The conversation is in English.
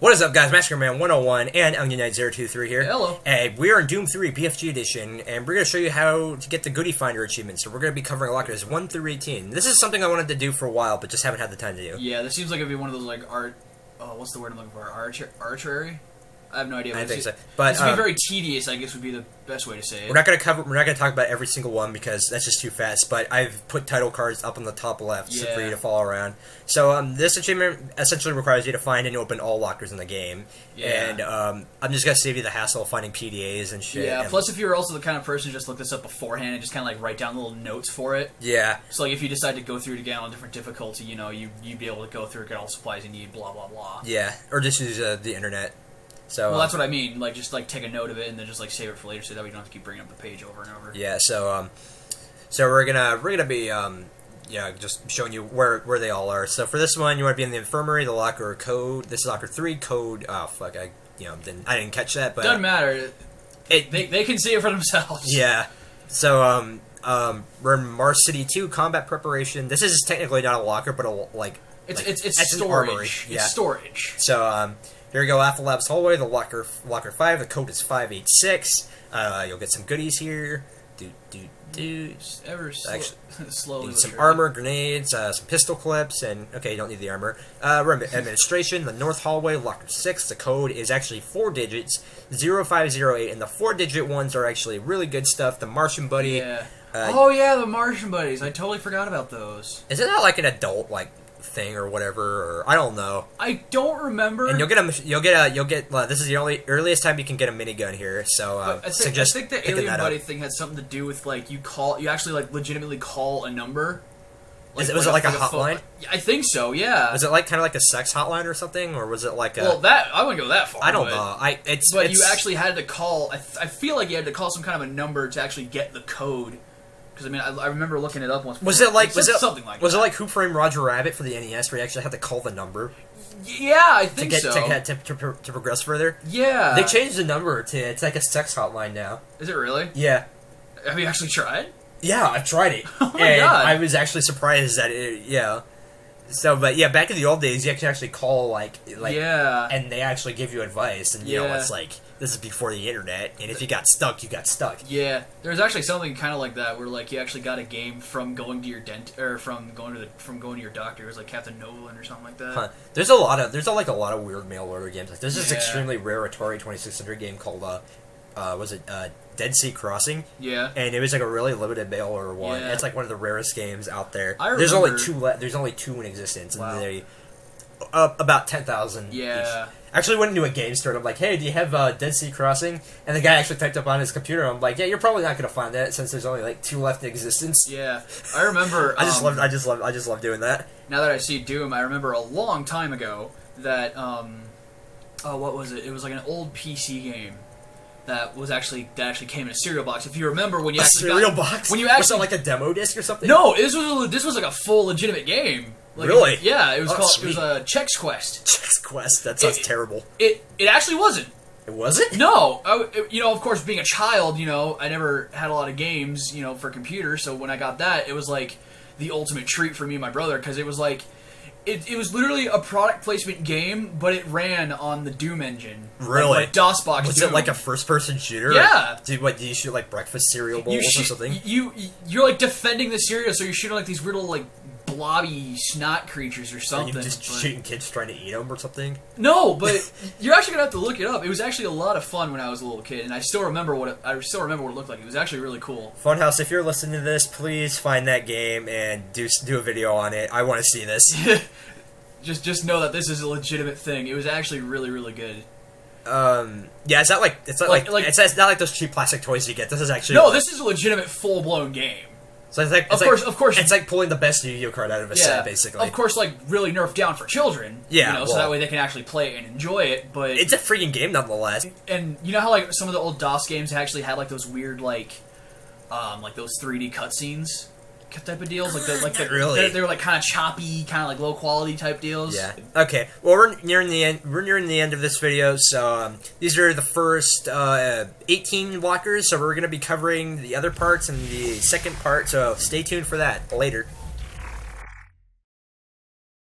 What is up, guys? MassacreMan101 and OnionKnight023 here. Hello. And we are in Doom 3 BFG Edition, and we're going to show you how to get the Goody Finder achievement. So we're going to be covering lockers 1 through 18. This is something I wanted to do for a while, but just haven't had the time to do. Yeah, this seems like it'd be one of those, like, what's the word I'm looking for? Archery? I have no idea. I think so. But this would be very tedious, I guess would be the best way to say it. We're not going to talk about every single one because that's just too fast, but I've put title cards up on the top left for you to follow around. So this achievement essentially requires you to find and open all lockers in the game. Yeah. And I'm just going to save you the hassle of finding PDAs and shit. Yeah, plus if you're also the kind of person who just look this up beforehand and just kind of like write down little notes for it. Yeah. So like if you decide to go through it again on different difficulty, you know, you'd be able to go through, get all the supplies you need, blah, blah, blah. Yeah, or just use the internet. So, well, that's what I mean. Like, just like take a note of it and then just like save it for later, so that we don't have to keep bringing up the page over and over. Yeah. So we're gonna be just showing you where they all are. So for this one, you want to be in the infirmary, the locker code. This is locker 3 code. Oh fuck, I didn't catch that, but doesn't matter. They can see it for themselves. Yeah. So we're in Mars City 2 combat preparation. This is technically not a locker, but it's storage. Yeah. It's storage. So here we go, Alpha Labs hallway, the locker 5, the code is 586. You'll get some goodies here. Slowly. Need some armor, grenades, some pistol clips, and okay, you don't need the armor. We're in administration, the north hallway, locker 6. The code is actually 4 digits, 0508, and the 4-digit ones are actually really good stuff. The Martian Buddy. Yeah. Oh yeah, the Martian Buddies. I totally forgot about those. Isn't that like an adult thing or whatever, or I don't know. I don't remember. And you'll get this is the earliest time you can get a minigun here. So I think the Alien Buddy thing had something to do with you actually legitimately call a number. Was it like a hotline? I think so. Yeah. Was it kind of like a sex hotline or something, or was it like a? Well, that I wouldn't go that far. I don't know. You actually had to call. I feel like you had to call some kind of a number to actually get the code. Because I remember looking it up once. Was it something like? Was it like Who Framed Roger Rabbit for the NES, where you actually had to call the number? Yeah, I think so. To progress further. Yeah. They changed the number to it's like a sex hotline now. Is it really? Yeah. Have you actually tried? Yeah, I've tried it. Oh my god! I was actually surprised that yeah. So, but yeah, back in the old days, you can actually call yeah, and they actually give you advice, and you know it's this is before the internet, and if you got stuck, you got stuck. Yeah, there's actually something kind of like that where you actually got a game from going to your from going to your doctor. It was like Captain Nolan or something like that. Huh. There's a lot of weird mail order games. There's this extremely rare Atari 2600 game called Dead Sea Crossing. Yeah, and it was a really limited mail order one. Yeah. It's one of the rarest games out there. I remember. There's only two in existence, wow. And they about 10,000. Yeah. Each. Actually went into a game store and I'm like, hey, do you have Dead Sea Crossing? And the guy actually typed up on his computer. I'm like, yeah, you're probably not going to find that since there's only 2 left in existence. Yeah, I remember. I just love doing that. Now that I see Doom, I remember a long time ago that what was it? It was like an old PC game that actually came in a cereal box. If you remember when you box, when you actually was that like a demo disc or something? No, this was like a full legitimate game. Really? Yeah, it was called. Sweet. It was a Chex Quest. Chex Quest. That sounds terrible. It actually wasn't. It wasn't? No. Of course, being a child, I never had a lot of games, for computers. So when I got that, it was like the ultimate treat for me and my brother because it was like. It was literally a product placement game, but it ran on the Doom engine. Really? Like DOSBox Was Doom. it like a first-person shooter? Yeah. Do you shoot breakfast cereal bowls or something? You're defending the cereal, so you're shooting these weird little blobby snot creatures or something. Are you just shooting kids trying to eat them or something? No, but you're actually gonna have to look it up. It was actually a lot of fun when I was a little kid, and I still remember what it looked like. It was actually really cool. Funhouse, if you're listening to this, please find that game and do a video on it. I want to see this. Just know that this is a legitimate thing. It was actually really, really good. Yeah, it's not like those cheap plastic toys you get. This is actually this is a legitimate full-blown game. So of course, it's like pulling the best Yu-Gi-Oh card out of a set, basically. Of course, really nerfed down for children. Yeah, so that way they can actually play it and enjoy it. But it's a freaking game nonetheless. And you know how some of the old DOS games actually had those weird those 3D cutscenes type of deals, really? They were kind of choppy, kind of low quality type deals. Yeah. Okay. Well, we're nearing the end. We're nearing the end of this video. So these are the first 18 lockers. So we're going to be covering the other parts in the second part. So stay tuned for that later.